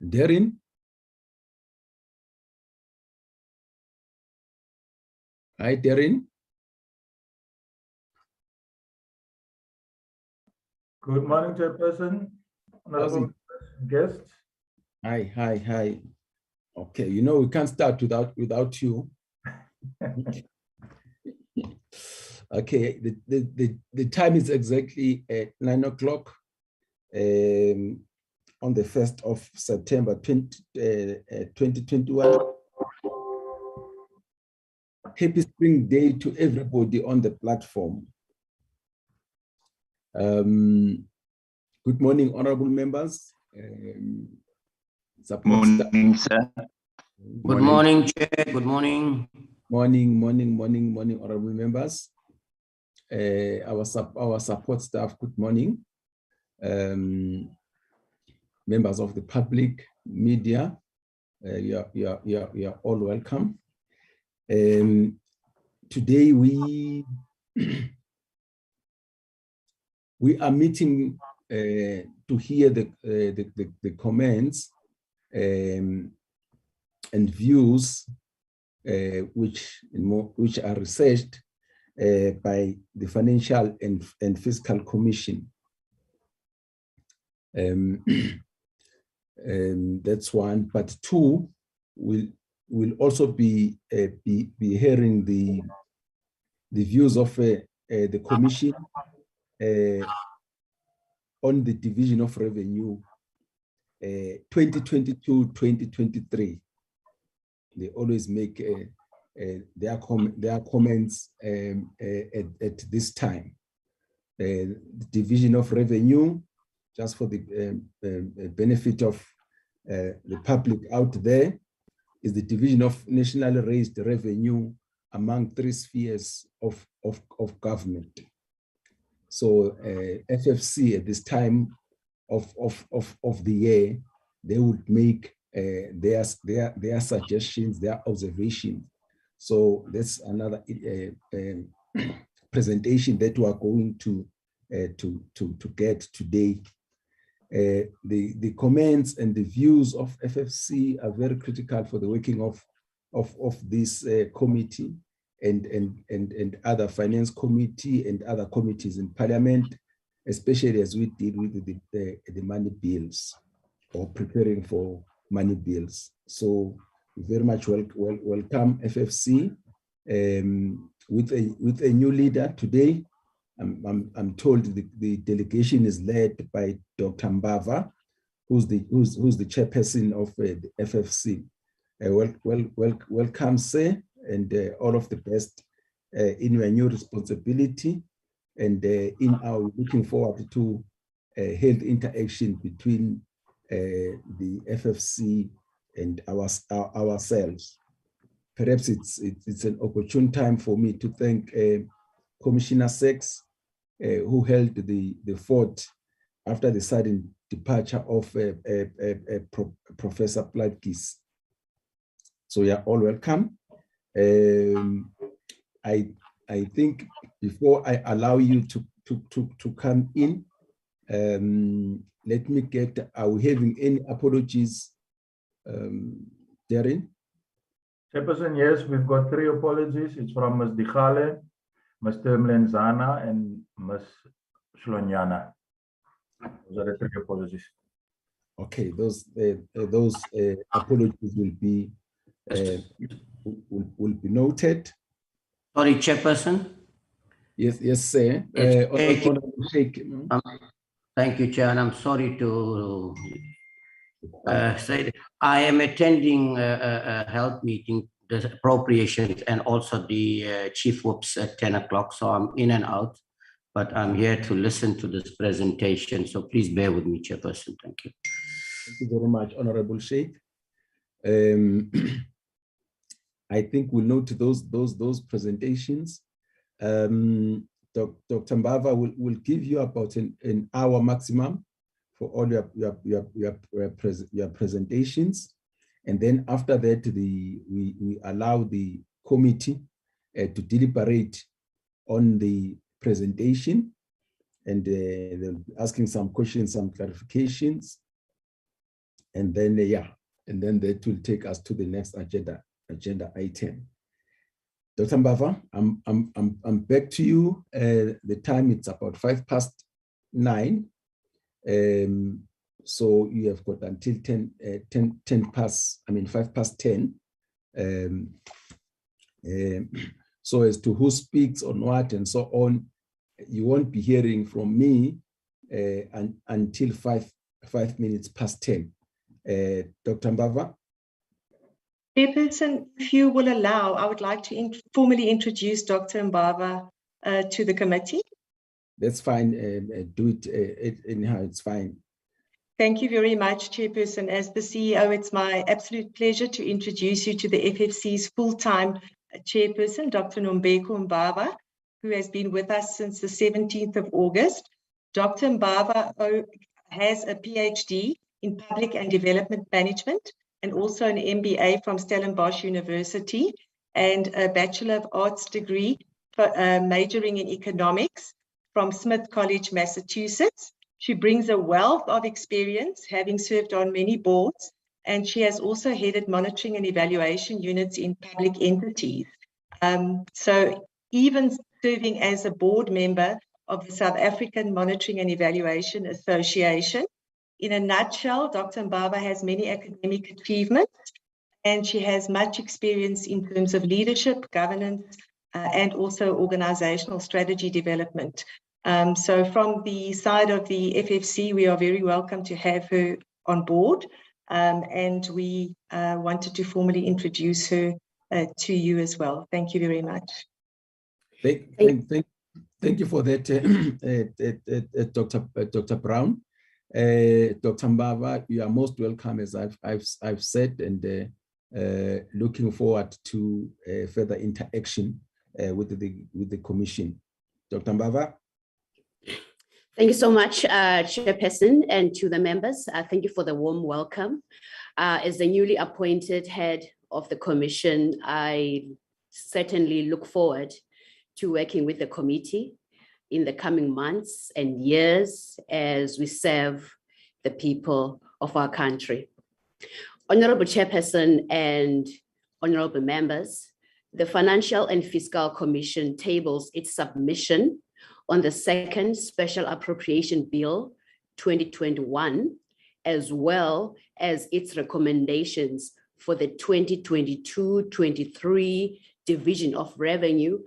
Darren? Hi, Darren. Good morning, Chairperson, honorable guests. Hi. Okay, you know we can't start without you. Okay, the time is exactly at 9 o'clock on the 1st of September 2021. Happy Spring Day to everybody on the platform. Good morning, honorable members. Morning, sir. Good morning, Chair. Good morning. Morning, honorable members. Our support staff, good morning. Members of the public, media, you are all welcome. Today we are meeting to hear the comments and views which are researched by the Financial and Fiscal Commission. That's one, but two, we'll also be hearing the views of the Commission on the division of revenue 2022-2023. They always make their comments at this time. The division of revenue, just for the benefit of the public out there, is the division of nationally raised revenue among three spheres of government. So FFC at this time of the year, they would make their suggestions, their observations. So that's another presentation that we are going to get today. The comments and the views of FFC are very critical for the working of this committee and other finance committee and other committees in Parliament, especially as we deal with the money bills or preparing for money bills. So very much welcome FFC with a new leader today. I'm told the delegation is led by Dr. Mbava, who's the chairperson of the FFC. Welcome, sir, and all of the best in your new responsibility, and in our looking forward to health interaction between the FFC and ourselves. Perhaps it's an opportune time for me to thank Commissioner Sachs, who held the fort after the sudden departure of Professor Platkis. So you're all welcome. I think before I allow you to come in, let me get, are we having any apologies, Darren? Chairperson, yes, we've got 3 apologies. It's from Ms. Dikhale, Mr. Mlenzana, and Ms. Shlonyana. Those are the 3 apologies. Okay, those apologies will be noted. Sorry, Chairperson. Yes, sir. Thank you, Chair, and I'm sorry to say that I am attending a health meeting, the appropriations, and also the chief whips at 10 o'clock. So I'm in and out, but I'm here to listen to this presentation. So please bear with me, Chairperson. Thank you. Thank you very much, Honorable Sheikh. I think we'll note those presentations. Dr. Mbava will give you about an hour maximum for all your presentations, and then after that, we allow the committee to deliberate on the presentation, and they'll be asking some questions, some clarifications, and then and then that will take us to the next agenda item. Dr. Mbava, I'm back to you. The time it's about 9:05. So you have got until 5 past 10. So as to who speaks on what and so on, you won't be hearing from me until 5 minutes past 10. Dr. Mbava? Chairperson, if you will allow, I would like to formally introduce Dr. Mbava to the committee. That's fine. Do it anyhow, it's fine. Thank you very much, Chairperson. As the CEO, it's my absolute pleasure to introduce you to the FFC's full-time Chairperson, Dr. Nombeko Mbava, who has been with us since the 17th of August. Dr. Mbava has a PhD in Public and Development Management and also an MBA from Stellenbosch University and a Bachelor of Arts degree for, majoring in economics from Smith College, Massachusetts. She brings a wealth of experience, having served on many boards, and she has also headed monitoring and evaluation units in public entities. So even serving as a board member of the South African Monitoring and Evaluation Association. In a nutshell, Dr. Mbava has many academic achievements, and she has much experience in terms of leadership, governance, and also organizational strategy development. So from the side of the FFC, we are very welcome to have her on board, and we wanted to formally introduce her to you as well. Thank you very much. Thank you for that, Dr. Brown. Dr. Mbava, you are most welcome, as I've said, and looking forward to further interaction with the Commission. Dr. Mbava. Thank you so much, Chairperson, and to the members. Thank you for the warm welcome. As the newly appointed head of the Commission, I certainly look forward to working with the committee in the coming months and years as we serve the people of our country. Honorable Chairperson and honorable members, the Financial and Fiscal Commission tables its submission on the second Special Appropriation Bill 2021, as well as its recommendations for the 2022-23 Division of Revenue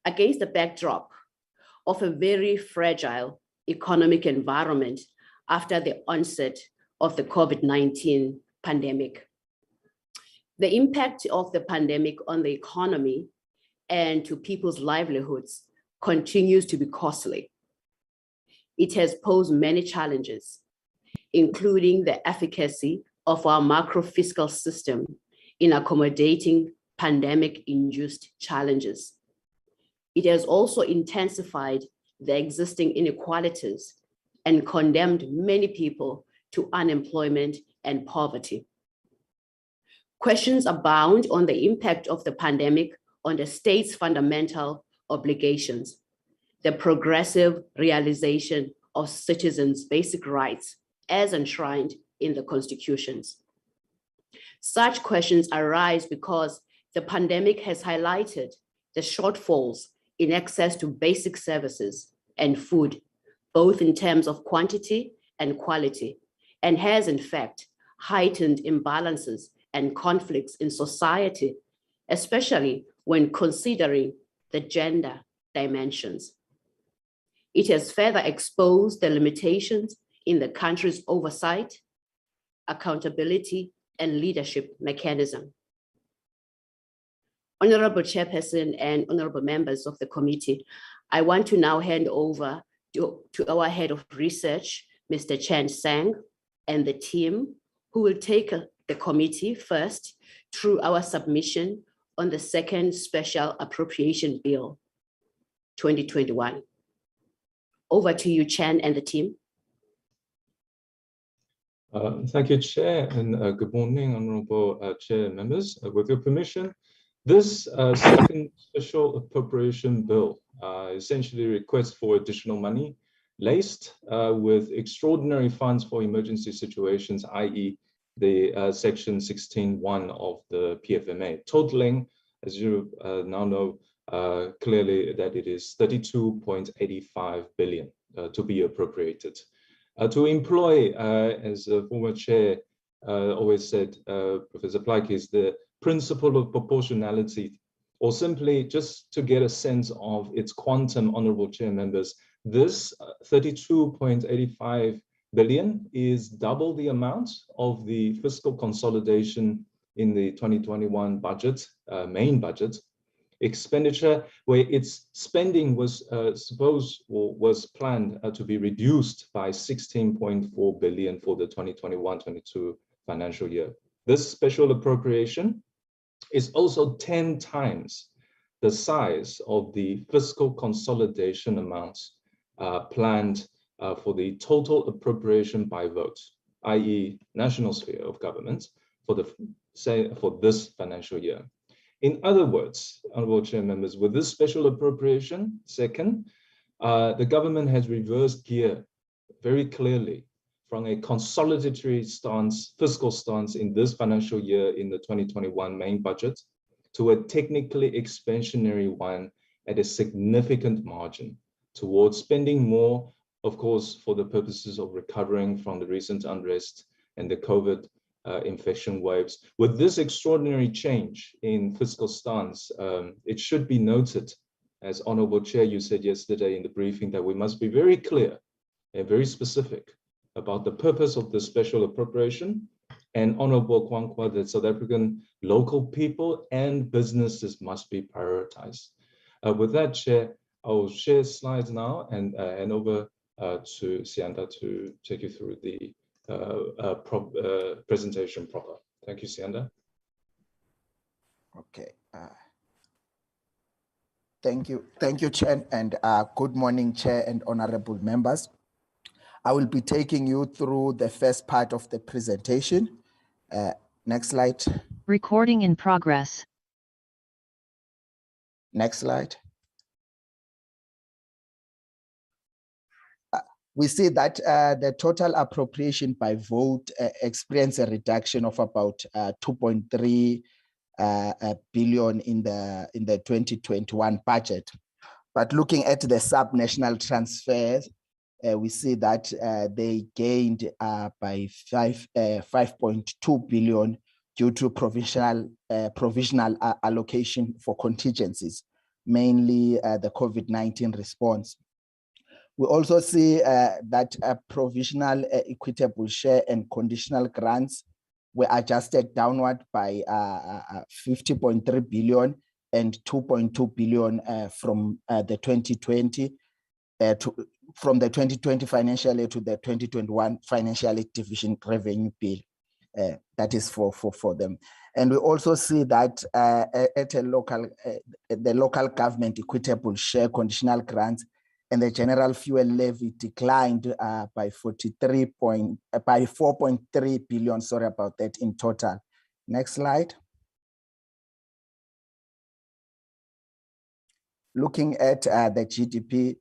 against the backdrop of a very fragile economic environment after the onset of the COVID-19 pandemic. The impact of the pandemic on the economy and to people's livelihoods continues to be costly. It has posed many challenges, including the efficacy of our macro-fiscal system in accommodating pandemic-induced challenges. It has also intensified the existing inequalities and condemned many people to unemployment and poverty. Questions abound on the impact of the pandemic on the state's fundamental obligations, the progressive realization of citizens' basic rights as enshrined in the constitutions. Such questions arise because the pandemic has highlighted the shortfalls in access to basic services and food, both in terms of quantity and quality, and has in fact heightened imbalances and conflicts in society, especially when considering the gender dimensions. It has further exposed the limitations in the country's oversight, accountability, and leadership mechanism. Honorable Chairperson and honorable members of the committee, I want to now hand over to our head of research, Mr. Chen Sang, and the team who will take the committee first through our submission on the second Special Appropriation Bill 2021. Over to you, Chen and the team. Thank you, Chair, and good morning, Honorable Chair and members. With your permission, this second Special Appropriation Bill essentially requests for additional money laced with extraordinary funds for emergency situations, i.e. the section 16.1 of the PFMA, totaling, as you now know clearly, that it is 32.85 billion to be appropriated. To employ, as a former chair always said, Professor Plaik, is the principle of proportionality, or simply just to get a sense of its quantum, honorable chair members, this 32.85 billion is double the amount of the fiscal consolidation in the 2021 budget, main budget expenditure, where its spending was was planned to be reduced by 16.4 billion for the 2021-22 financial year. This special appropriation is also 10 times the size of the fiscal consolidation amounts planned for the total appropriation by vote, i.e. national sphere of government, for this financial year. In other words, honorable chair members, with this special appropriation, second, the government has reversed gear very clearly from a consolidatory stance, fiscal stance in this financial year in the 2021 main budget to a technically expansionary one at a significant margin towards spending more, of course, for the purposes of recovering from the recent unrest and the COVID infection waves. With this extraordinary change in fiscal stance, it should be noted, as Honorable Chair, you said yesterday in the briefing, that we must be very clear and very specific about the purpose of the special appropriation, and Honorable Kwankwa, that South African local people and businesses must be prioritized. With that, Chair, I will share slides now and hand over to Sianda to take you through the presentation proper. Thank you, Sianda. Okay. Thank you, Chair, and good morning, Chair and honorable members. I will be taking you through the first part of the presentation. Next slide. Recording in progress. Next slide. We see that the total appropriation by vote experienced a reduction of about 2.3 billion in the 2021 budget. But looking at the sub-national transfers, we see that they gained by 5.2 billion due to provisional allocation for contingencies, mainly the COVID-19 response. We also see that provisional equitable share and conditional grants were adjusted downward by 50.3 billion and 2.2 billion from the 2020 financial year to the 2021 financial year division revenue bill. That is for them. And we also see that at a the local government equitable share conditional grants and the general fuel levy declined by 4.3 billion, sorry about that, in total. Next slide. Looking at the GDP,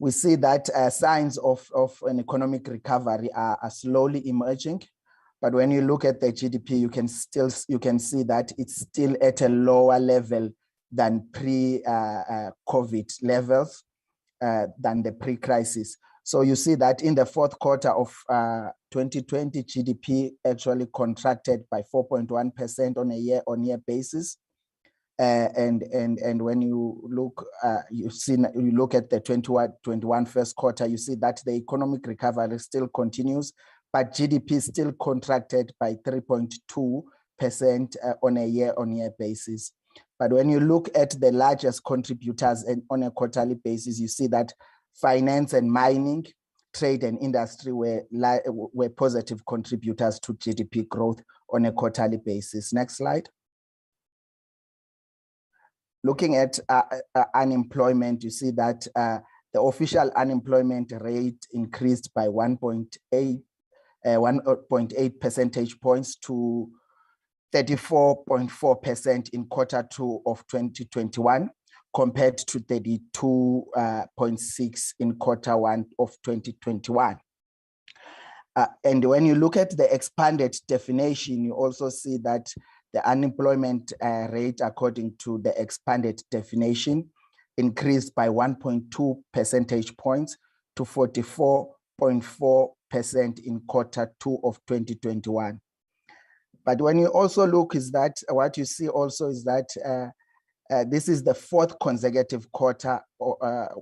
we see that signs of an economic recovery are slowly emerging. But when you look at the GDP, you can see that it's still at a lower level than pre-COVID levels, than the pre-crisis. So you see that in the fourth quarter of 2020, GDP actually contracted by 4.1% on a year-on-year basis. And when you look, you look at the 21 first quarter, you see that the economic recovery still continues, but GDP still contracted by 3.2% on a year-on-year basis. But when you look at the largest contributors and on a quarterly basis, you see that finance and mining, trade and industry were positive contributors to GDP growth on a quarterly basis. Next slide. Looking at unemployment, you see that the official unemployment rate increased by 1.8 percentage points to 34.4% in quarter 2 of 2021. compared to 32.6 in Q1 of 2021. And when you look at the expanded definition, you also see that the unemployment rate, according to the expanded definition, increased by 1.2 percentage points to 44.4% in Q2 of 2021. But when you also look, is that what you see also is that this is the fourth consecutive quarter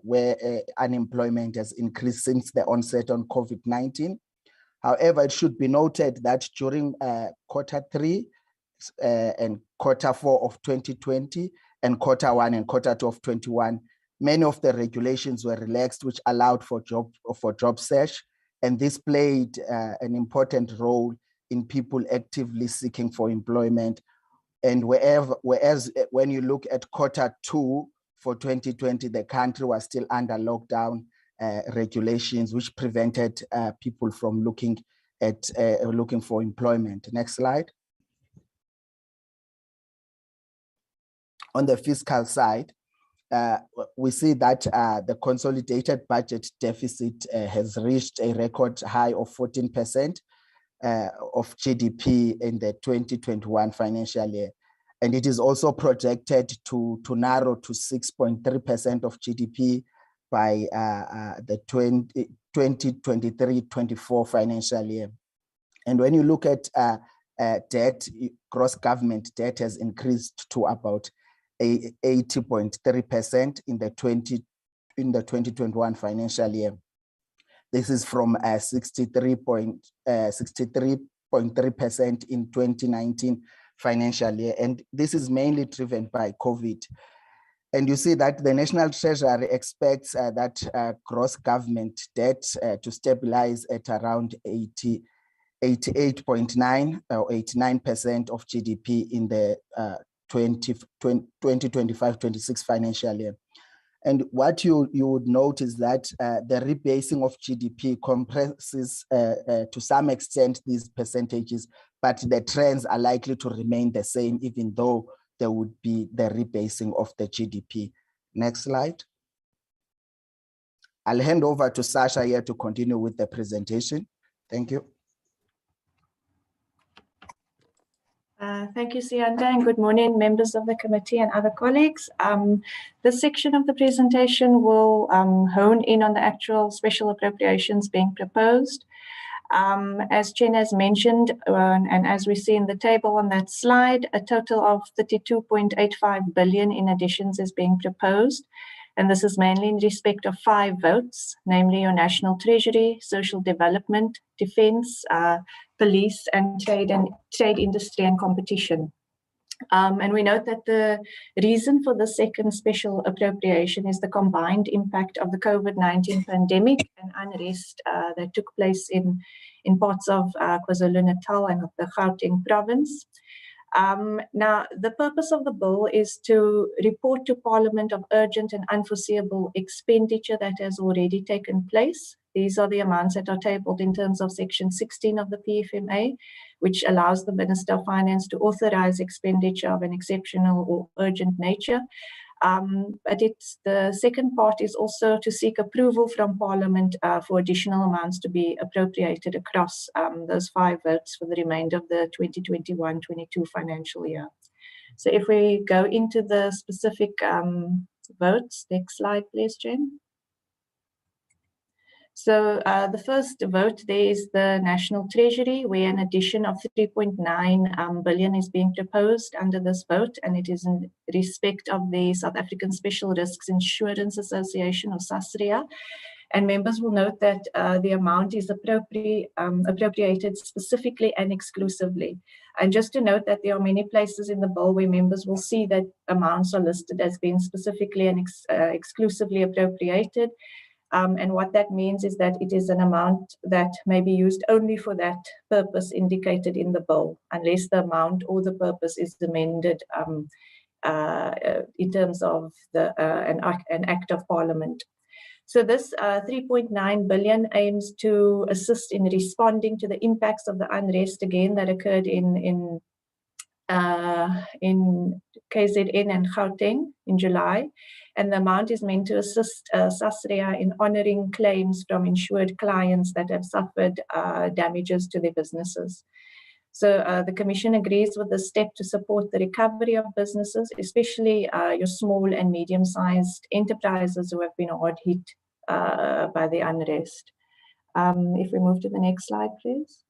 where unemployment has increased since the onset on COVID-19. However, it should be noted that during Q3 and Q4 of 2020 and Q1 and Q2 of 21, many of the regulations were relaxed, which allowed for job search, and this played an important role in people actively seeking for employment. And whereas when you look at Q2 for 2020, the country was still under lockdown regulations, which prevented people from looking for employment. Next slide. On the fiscal side, we see that the consolidated budget deficit has reached a record high of 14% of GDP in the 2021 financial year. And it is also projected to narrow to 6.3% of GDP by the 2023-24 financial year. And when you look at debt, gross government debt has increased to about 80.3% in the 2021 financial year. This is from 63.3% in 2019 financial year, and this is mainly driven by COVID. And you see that the National Treasury expects that gross government debt to stabilize at around 88.9 or 89% of GDP in the 2025-26 financial year. And what you would note is that the rebasing of GDP compresses to some extent these percentages, but the trends are likely to remain the same, even though there would be the rebasing of the GDP. Next slide. I'll hand over to Sasha here to continue with the presentation. Thank you. Thank you, Siyanda, and good morning, members of the committee and other colleagues. This section of the presentation will hone in on the actual special appropriations being proposed. As Chen has mentioned, and as we see in the table on that slide, a total of 32.85 billion in additions is being proposed. And this is mainly in respect of 5 votes, namely your National Treasury, Social Development, Defence, Police, and Trade, Industry and Competition. And we note that the reason for the second special appropriation is the combined impact of the COVID-19 pandemic and unrest that took place in parts of KwaZulu-Natal and of the Gauteng province. Now, the purpose of the bill is to report to Parliament of urgent and unforeseeable expenditure that has already taken place. These are the amounts that are tabled in terms of Section 16 of the PFMA, which allows the Minister of Finance to authorize expenditure of an exceptional or urgent nature. But the second part is also to seek approval from Parliament for additional amounts to be appropriated across those 5 votes for the remainder of the 2021-22 financial year. So if we go into the specific votes, next slide, please, Jen. So the first vote there is the National Treasury, where an addition of 3.9 billion is being proposed under this vote, and it is in respect of the South African Special Risks Insurance Association, or SASRIA. And members will note that the amount is appropriated specifically and exclusively. And just to note that there are many places in the bill where members will see that amounts are listed as being specifically and exclusively appropriated. And what that means is that it is an amount that may be used only for that purpose indicated in the bill, unless the amount or the purpose is amended in terms of an act of Parliament. So this 3.9 billion aims to assist in responding to the impacts of the unrest again that occurred in in KZN and Gauteng in July. And the amount is meant to assist SASRIA in honoring claims from insured clients that have suffered damages to their businesses. So the Commission agrees with the step to support the recovery of businesses, especially your small and medium-sized enterprises who have been hard hit by the unrest. If we move to the next slide, please.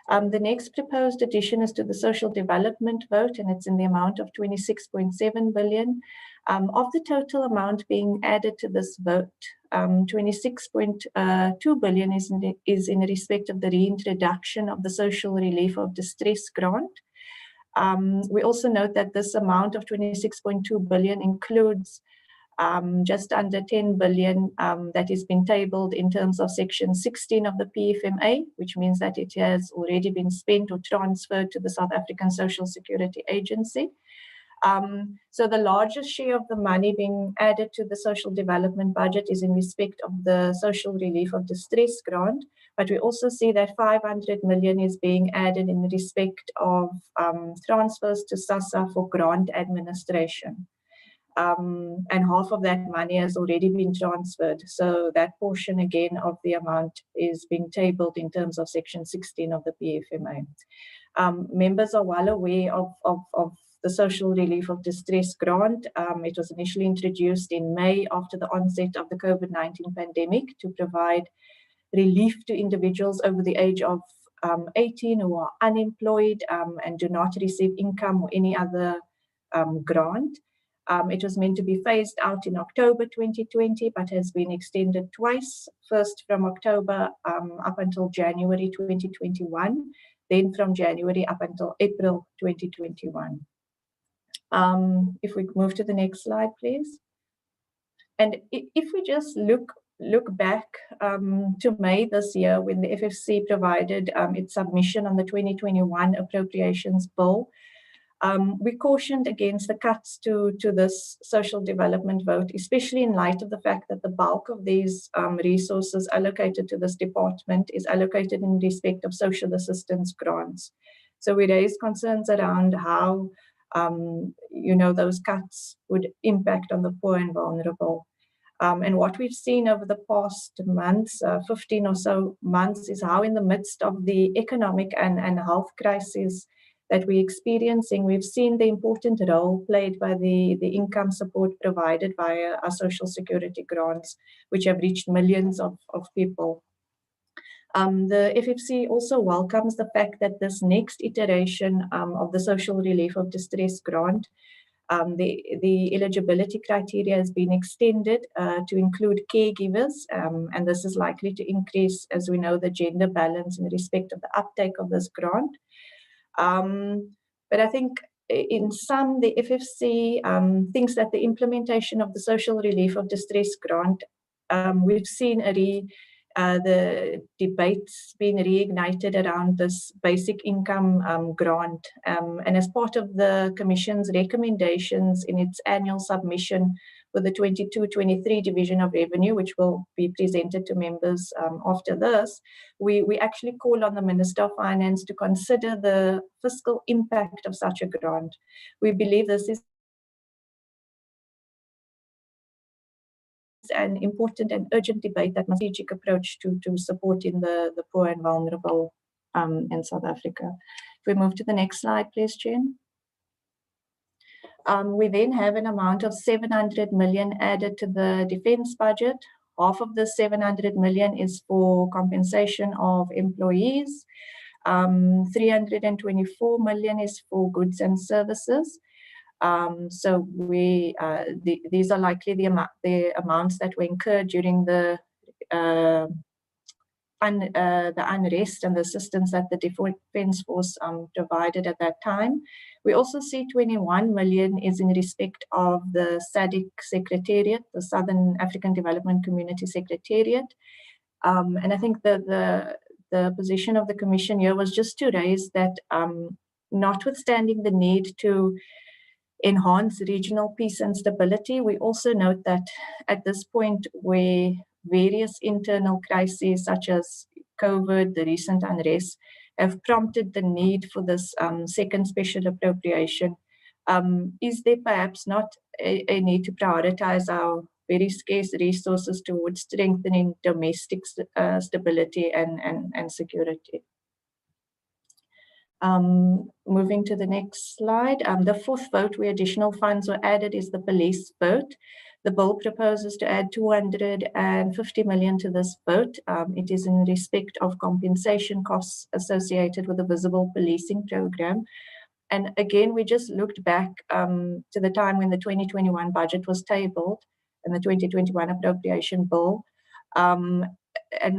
The next proposed addition is to the social development vote, and it's in the amount of 26.7 billion. Of the total amount being added to this vote, 26.2 billion is in respect of the reintroduction of the social relief of distress grant. We also note that this amount of 26.2 billion includes just under 10 billion that has been tabled in terms of section 16 of the PFMA, which means that it has already been spent or transferred to the South African Social Security Agency. So the largest share of the money being added to the social development budget is in respect of the social relief of distress grant, but we also see that 500 million is being added in respect of transfers to SASSA for grant administration. And half of that money has already been transferred. So that portion again of the amount is being tabled in terms of section 16 of the PFMA. Members are well aware of the social relief of distress grant. It was initially introduced in May after the onset of the COVID-19 pandemic to provide relief to individuals over the age of 18 who are unemployed and do not receive income or any other grant. It was meant to be phased out in October 2020, but has been extended twice, first from October up until January 2021, then from January up until April 2021. If we move to the next slide, please. And if we just look back to May this year, when the FFC provided its submission on the 2021 Appropriations Bill, we cautioned against the cuts to this social development vote, especially in light of the fact that the bulk of these resources allocated to this department is allocated in respect of social assistance grants. So we raised concerns around how those cuts would impact on the poor and vulnerable. And what we've seen over the past months, 15 or so months, is how in the midst of the economic and health crisis that we're experiencing, we've seen the important role played by the income support provided via our social security grants, which have reached millions of people. The FFC also welcomes the fact that this next iteration of the social relief of distress grant, the eligibility criteria has been extended to include caregivers, and this is likely to increase, as we know, the gender balance in respect of the uptake of this grant. But I think in sum, the FFC thinks that the implementation of the social relief of distress grant, we've seen the debates being reignited around this basic income grant. And as part of the Commission's recommendations in its annual submission with the 22-23 Division of Revenue, which will be presented to members after this, we actually call on the Minister of Finance to consider the fiscal impact of such a grant. We believe this is an important and urgent debate that must be a strategic approach to supporting the poor and vulnerable in South Africa. If we move to the next slide, please, Jen. We then have an amount of 700 million added to the defense budget. Half of the 700 million is for compensation of employees. 324 million is for goods and services. So these are likely the amounts that were incurred during the unrest and the assistance that the Defence Force provided at that time. We also see 21 million is in respect of the SADC Secretariat, the Southern African Development Community Secretariat. And I think the position of the Commission here was just to raise that notwithstanding the need to enhance regional peace and stability, we also note that at this point where various internal crises such as COVID, the recent unrest, have prompted the need for this second special appropriation. Is there perhaps not a need to prioritize our very scarce resources towards strengthening domestic stability and security? Moving to the next slide, the fourth vote where additional funds were added is the police vote. The bill proposes to add 250 million to this vote. It is in respect of compensation costs associated with the visible policing program. And again, we just looked back to the time when the 2021 budget was tabled and the 2021 appropriation bill. And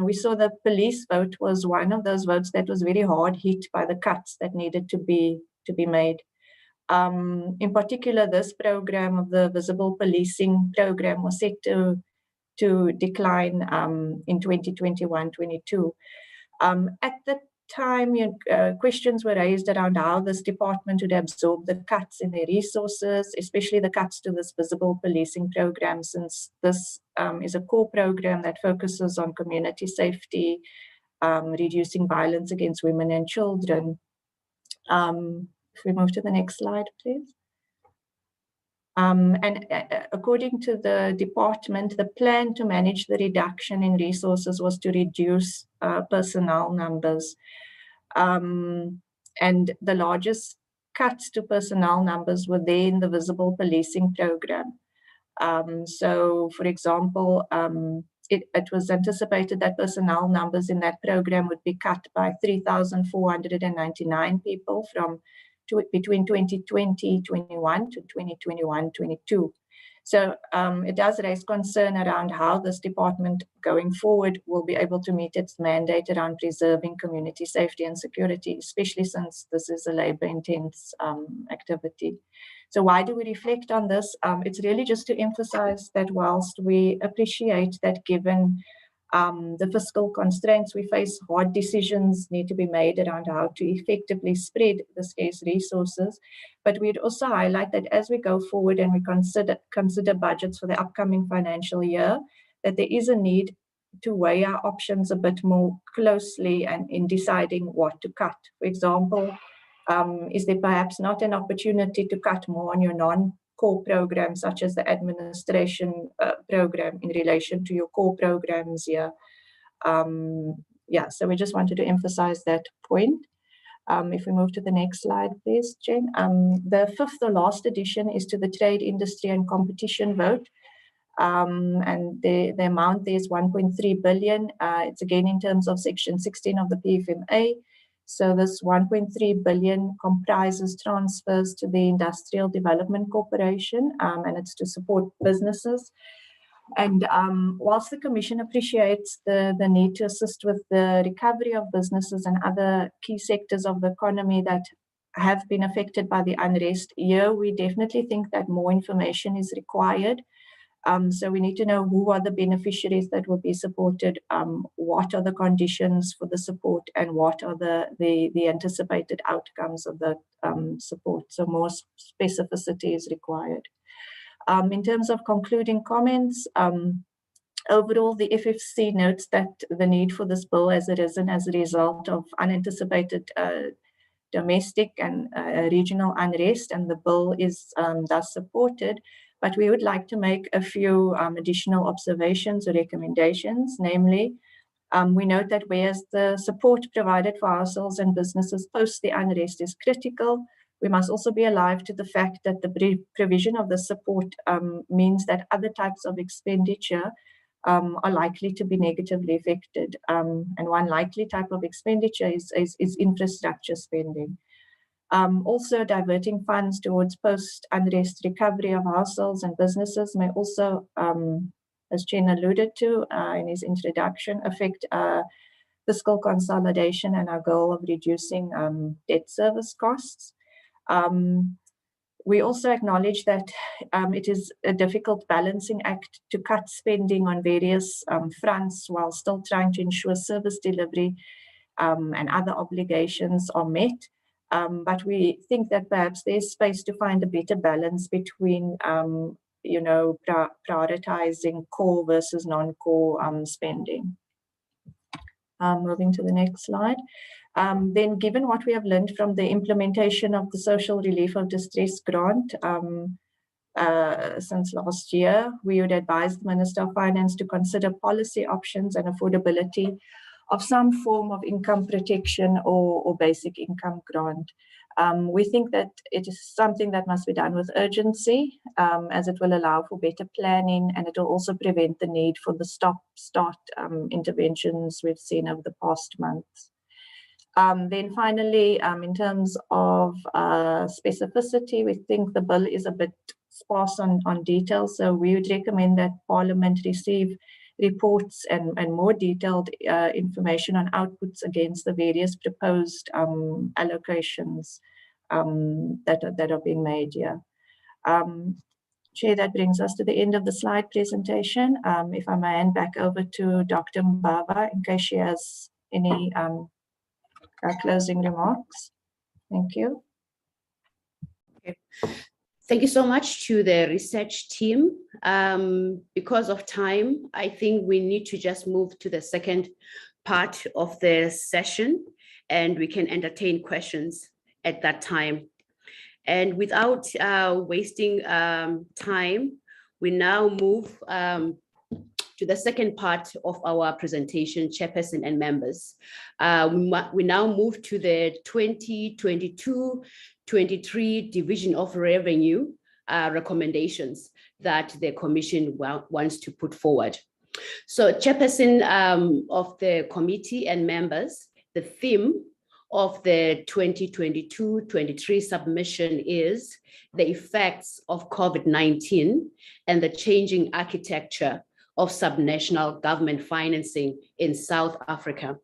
we saw the police vote was one of those votes that was very hard hit by the cuts that needed to be made. In particular, this program of the visible policing program was set to decline in 2021-22. At the time, questions were raised around how this department would absorb the cuts in their resources, especially the cuts to this visible policing program, since this is a core program that focuses on community safety, reducing violence against women and children. If we move to the next slide, please. And according to the department, the plan to manage the reduction in resources was to reduce personnel numbers. And the largest cuts to personnel numbers were there in the visible policing program. So, for example, it was anticipated that personnel numbers in that program would be cut by 3,499 people from between 2020-21 to 2021-22. So it does raise concern around how this department going forward will be able to meet its mandate around preserving community safety and security, especially since this is a labor-intense activity. So why do we reflect on this? It's really just to emphasize that whilst we appreciate that given the fiscal constraints we face, hard decisions need to be made around how to effectively spread the scarce resources. But we'd also highlight that as we go forward and we consider budgets for the upcoming financial year, that there is a need to weigh our options a bit more closely and in deciding what to cut. For example, is there perhaps not an opportunity to cut more on your non-core programs, such as the administration program in relation to your core programs here? So we just wanted to emphasize that point. If we move to the next slide, please, Jen. The fifth or last addition is to the trade, industry and competition vote. And the amount there is 1.3 billion. It's again in terms of section 16 of the PFMA. So this 1.3 billion comprises transfers to the Industrial Development Corporation, and it's to support businesses. And whilst the Commission appreciates the need to assist with the recovery of businesses and other key sectors of the economy that have been affected by the unrest here, we definitely think that more information is required. So we need to know who are the beneficiaries that will be supported, what are the conditions for the support, and what are the anticipated outcomes of the support. So more specificity is required. In terms of concluding comments, overall, the FFC notes that the need for this bill has arisen as a result of unanticipated domestic and regional unrest, and the bill is thus supported. But we would like to make a few additional observations or recommendations. Namely, we note that whereas the support provided for households and businesses post the unrest is critical, we must also be alive to the fact that the provision of the support means that other types of expenditure are likely to be negatively affected. And one likely type of expenditure is infrastructure spending. Also, diverting funds towards post-unrest recovery of households and businesses may also, as Chen alluded to in his introduction, affect fiscal consolidation and our goal of reducing debt service costs. We also acknowledge that it is a difficult balancing act to cut spending on various fronts while still trying to ensure service delivery and other obligations are met. But we think that perhaps there's space to find a better balance between, prioritizing core versus non-core spending. Moving to the next slide. Then given what we have learned from the implementation of the Social Relief of Distress grant since last year, we would advise the Minister of Finance to consider policy options and affordability of some form of income protection or basic income grant. We think that it is something that must be done with urgency, as it will allow for better planning, and it will also prevent the need for the stop-start interventions we've seen over the past months. Then finally, in terms of specificity, we think the bill is a bit sparse on details, so we would recommend that Parliament receive reports and more detailed information on outputs against the various proposed allocations that are being made here. Chair, that brings us to the end of the slide presentation. If I may hand back over to Dr. Mbaba in case she has any closing remarks. Thank you. Okay. Thank you so much to the research team. Because of time, I think we need to just move to the second part of the session, and we can entertain questions at that time. And without wasting time, we now move to the second part of our presentation, Chairperson and members. We now move to the 2022-23 Division of Revenue recommendations that the Commission wants to put forward. So, Chairperson of the committee and members, the theme of the 2022-23 submission is the effects of COVID-19 and the changing architecture of subnational government financing in South Africa.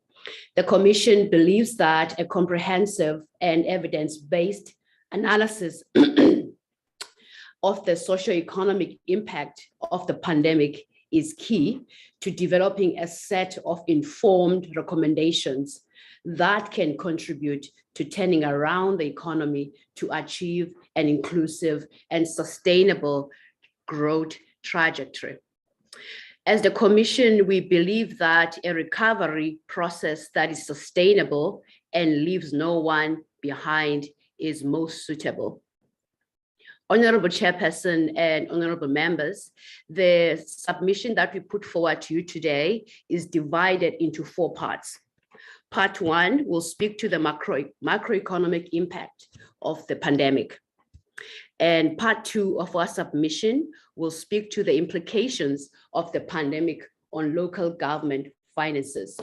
The Commission believes that a comprehensive and evidence-based analysis of the socio-economic impact of the pandemic is key to developing a set of informed recommendations that can contribute to turning around the economy to achieve an inclusive and sustainable growth trajectory. As the Commission, we believe that a recovery process that is sustainable and leaves no one behind is most suitable. Honorable Chairperson and honorable members, the submission that we put forward to you today is divided into 4 parts. Part 1 will speak to the macroeconomic impact of the pandemic. And part 2 of our submission will speak to the implications of the pandemic on local government finances.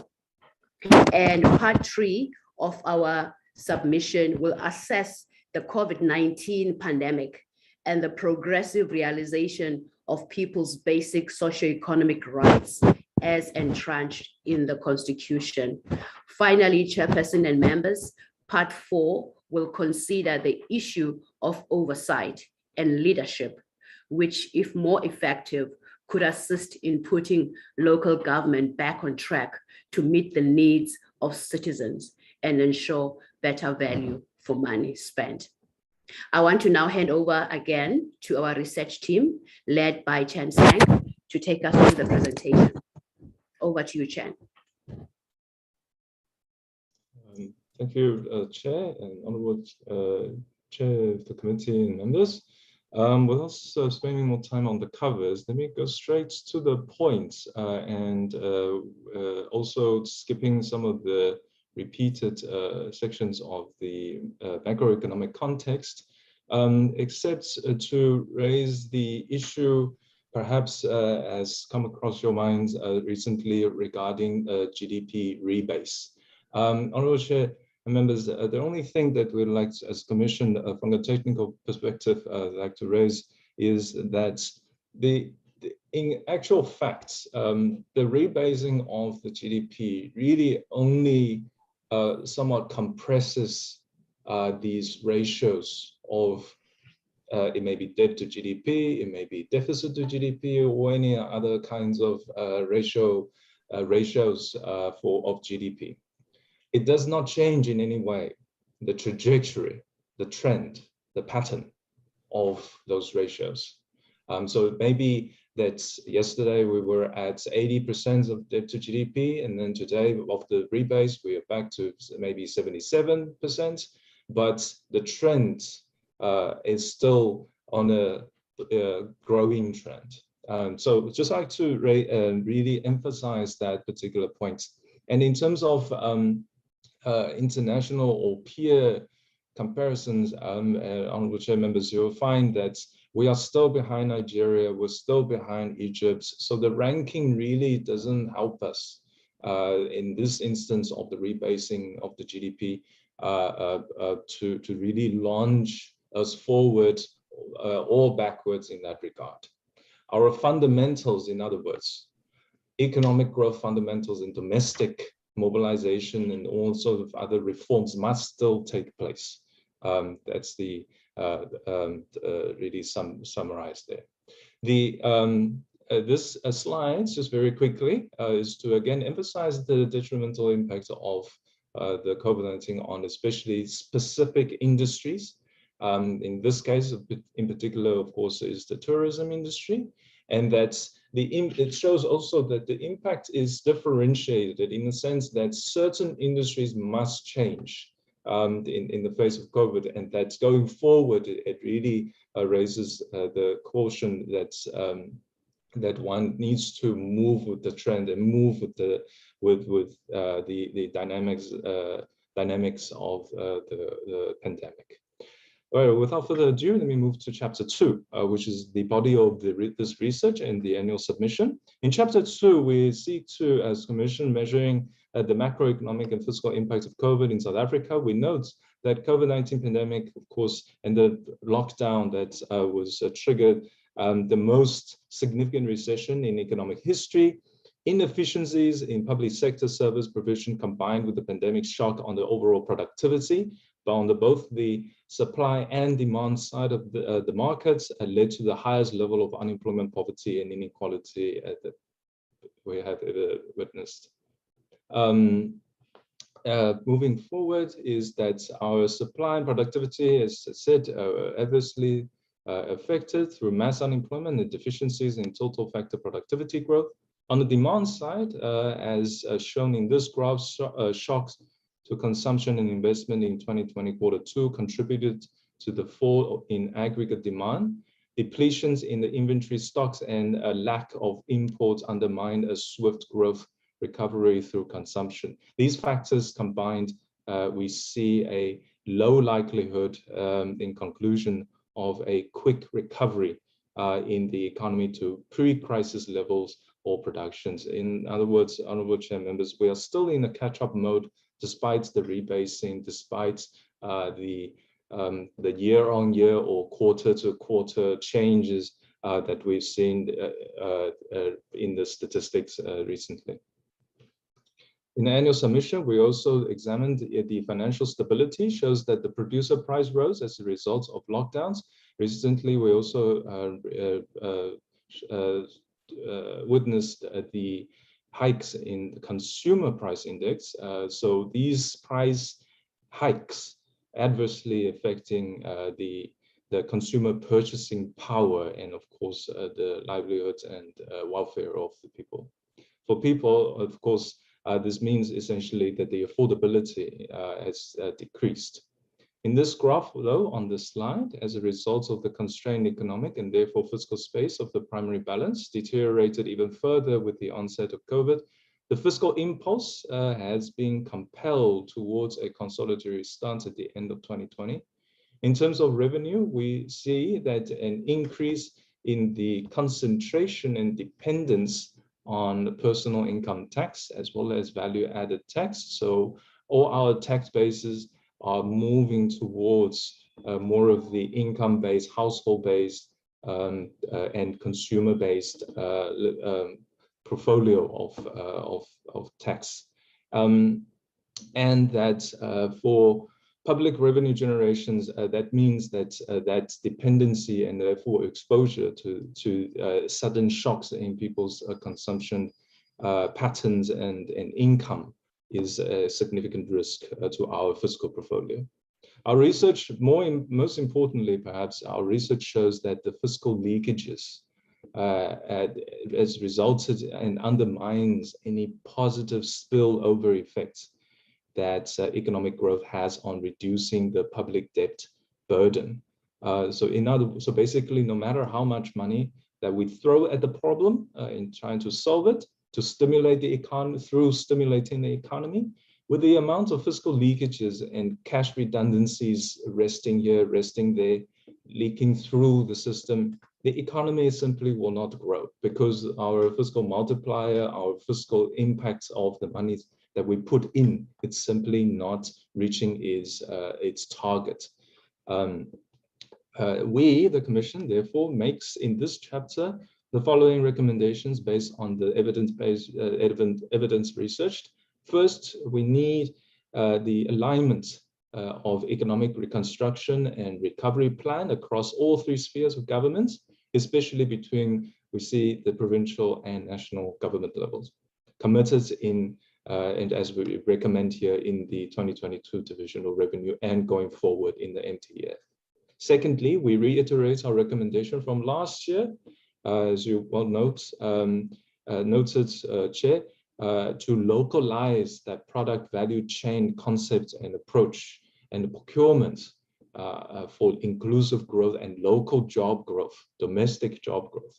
And part 3 of our submission will assess the COVID-19 pandemic and the progressive realization of people's basic socioeconomic rights as entrenched in the Constitution. Finally, Chairperson and members, part 4 will consider the issue of oversight and leadership, which, if more effective, could assist in putting local government back on track to meet the needs of citizens and ensure better value for money spent. I want to now hand over again to our research team, led by Chan Sang, to take us through the presentation. Over to you, Chan. Thank you, Chair and Honorable Chair of the committee and members. Without spending more time on the covers, let me go straight to the points and also skipping some of the repeated sections of the macroeconomic context, except to raise the issue perhaps has come across your minds recently regarding GDP rebase. Honorable Chair and members, the only thing that we'd like to, as Commission, from the technical perspective, like to raise is that in actual facts, the rebasing of the GDP really only somewhat compresses these ratios of it may be debt to GDP, it may be deficit to GDP, or any other kinds of ratios of GDP. It does not change in any way the trajectory, the trend, the pattern of those ratios. So it may be that yesterday we were at 80% of debt to GDP, and then today of the rebase, we are back to maybe 77%, but the trend is still on a growing trend. So just like to really emphasize that particular point. And in terms of international or peer comparisons, honorable chair members, you'll find that we are still behind Nigeria, we're still behind Egypt. So the ranking really doesn't help us in this instance of the rebasing of the GDP to really launch us forward or backwards in that regard. Our fundamentals, in other words, economic growth fundamentals and domestic mobilization and all sorts of other reforms must still take place. That's the really summarized there. This slide, just very quickly, is to again emphasize the detrimental impact of the COVID-19 on especially specific industries. In this case, in particular, of course, is the tourism industry, and that's it shows also that the impact is differentiated in the sense that certain industries must change in the face of COVID, and that's going forward. It really raises the caution that that one needs to move with the trend and move with the dynamics of the pandemic. All right, without further ado, let me move to chapter 2, which is the body of this research and the annual submission. In chapter 2, we seek to, as Commission, measuring the macroeconomic and fiscal impact of COVID in South Africa. We note that COVID-19 pandemic, of course, and the lockdown that was triggered the most significant recession in economic history. Inefficiencies in public sector service provision combined with the pandemic shock on the overall productivity, but on both the supply and demand side of the markets led to the highest level of unemployment, poverty, and inequality that we have ever witnessed. Moving forward is that our supply and productivity, as I said, adversely affected through mass unemployment and deficiencies in total factor productivity growth. On the demand side, as shown in this graph, shocks to consumption and investment in 2020 Q2 contributed to the fall in aggregate demand. Depletions in the inventory stocks and a lack of imports undermined a swift growth recovery through consumption. These factors combined, we see a low likelihood in conclusion of a quick recovery in the economy to pre-crisis levels or productions. In other words, honorable chair members, we are still in a catch-up mode despite the rebasing, despite the year-on-year or quarter-to-quarter changes that we've seen in the statistics recently. In the annual submission, we also examined the financial stability, shows that the producer price rose as a result of lockdowns. Recently, we also witnessed the hikes in the consumer price index. So these price hikes adversely affecting the consumer purchasing power and, of course, the livelihoods and welfare of the people. For people, of course, this means essentially that the affordability has decreased. In this graph, though, on this slide, as a result of the constrained economic and therefore fiscal space of the primary balance deteriorated even further with the onset of COVID, the fiscal impulse has been compelled towards a consolidatory stance at the end of 2020. In terms of revenue, we see that an increase in the concentration and dependence on personal income tax as well as value-added tax. So all our tax bases are moving towards more of the income-based, household-based, and consumer-based portfolio of tax. And that for public revenue generations, that means that that dependency and therefore exposure to sudden shocks in people's consumption patterns and income is a significant risk to our fiscal portfolio. Our research, most importantly, perhaps, our research shows that the fiscal leakages has resulted and undermines any positive spillover effects that economic growth has on reducing the public debt burden. So basically, no matter how much money that we throw at the problem in trying to solve it, to stimulate the economy through stimulating the economy, with the amount of fiscal leakages and cash redundancies resting here, resting there, leaking through the system, the economy simply will not grow because our fiscal multiplier, our fiscal impacts of the money that we put in, it's simply not reaching its target. We, the Commission, therefore, makes in this chapter the following recommendations based on the evidence researched. First, we need the alignment of economic reconstruction and recovery plan across all three spheres of government, especially between, we see, the provincial and national government levels, committed in, and as we recommend here in the 2022 divisional revenue and going forward in the MTEF. Secondly, we reiterate our recommendation from last year, as you well noted, Chair, to localize that product value chain concept and approach and procurement for inclusive growth and local job growth, domestic job growth.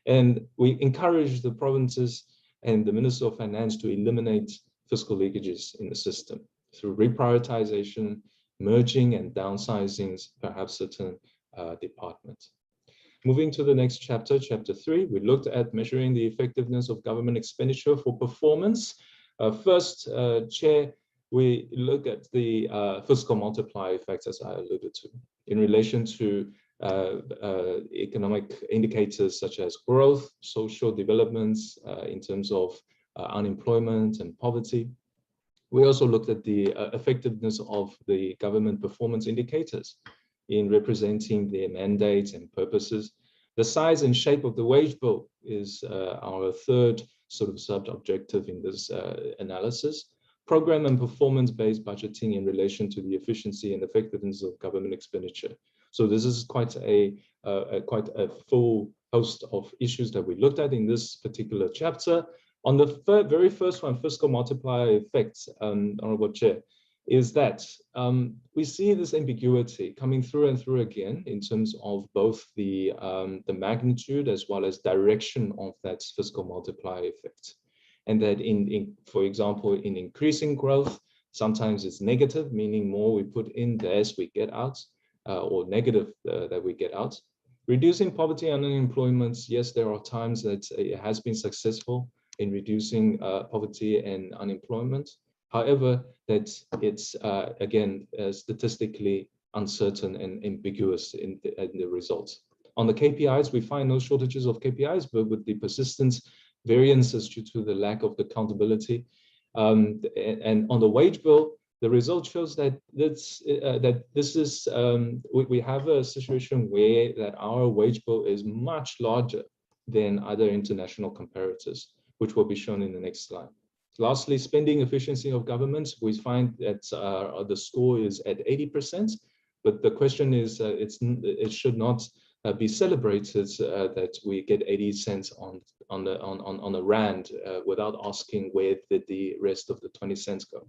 And we encourage the provinces and the Minister of Finance to eliminate fiscal leakages in the system through reprioritization, merging and downsizing perhaps certain departments. Moving to the next chapter, chapter 3, we looked at measuring the effectiveness of government expenditure for performance. First, Chair, we look at the fiscal multiplier effects, as I alluded to, in relation to economic indicators such as growth, social developments in terms of unemployment and poverty. We also looked at the effectiveness of the government performance indicators in representing their mandates and purposes. The size and shape of the wage bill is our third sort of sub-objective in this analysis. Program and performance-based budgeting in relation to the efficiency and effectiveness of government expenditure. So this is quite a full host of issues that we looked at in this particular chapter. On the very first one, fiscal multiplier effects, Honorable Chair, is that we see this ambiguity coming through and through again in terms of both the magnitude as well as direction of that fiscal multiplier effect. And that for example, in increasing growth, sometimes it's negative, meaning more we put in, the less we get out, or negative that we get out. Reducing poverty and unemployment, yes, there are times that it has been successful in reducing poverty and unemployment. However, that it's, again, statistically uncertain and ambiguous in the results. On the KPIs, we find no shortages of KPIs, but with the persistent variances due to the lack of accountability. And on the wage bill, the result shows that we have a situation where that our wage bill is much larger than other international comparators, which will be shown in the next slide. Lastly, spending efficiency of government, we find that the score is at 80%, but the question is, it should not be celebrated that we get 80 cents on a rand without asking where did the rest of the 20 cents go.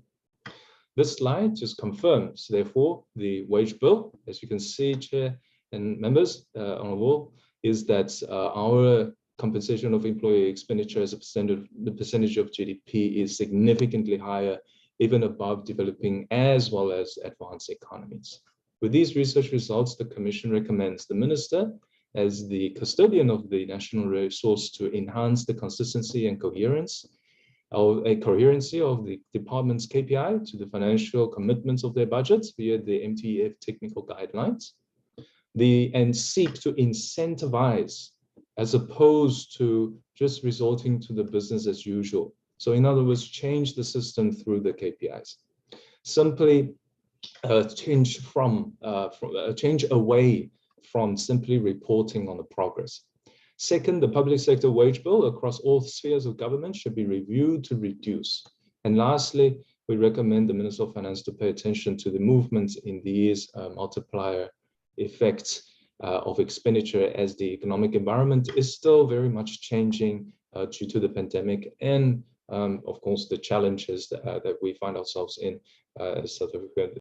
This slide just confirms, therefore, the wage bill, as you can see, Chair and members on the wall, is that our compensation of employee expenditure as a percentage of GDP is significantly higher, even above developing as well as advanced economies. With these research results, the Commission recommends the Minister, as the custodian of the national resource, to enhance the consistency and coherency of the department's KPI to the financial commitments of their budgets via the MTEF technical guidelines, and seek to incentivize as opposed to just resorting to the business as usual. So in other words, change the system through the KPIs. Simply change away from simply reporting on the progress. Second, the public sector wage bill across all spheres of government should be reviewed to reduce. And lastly, we recommend the Minister of Finance to pay attention to the movements in these multiplier effects of expenditure, as the economic environment is still very much changing due to the pandemic and of course the challenges that we find ourselves in as South Africa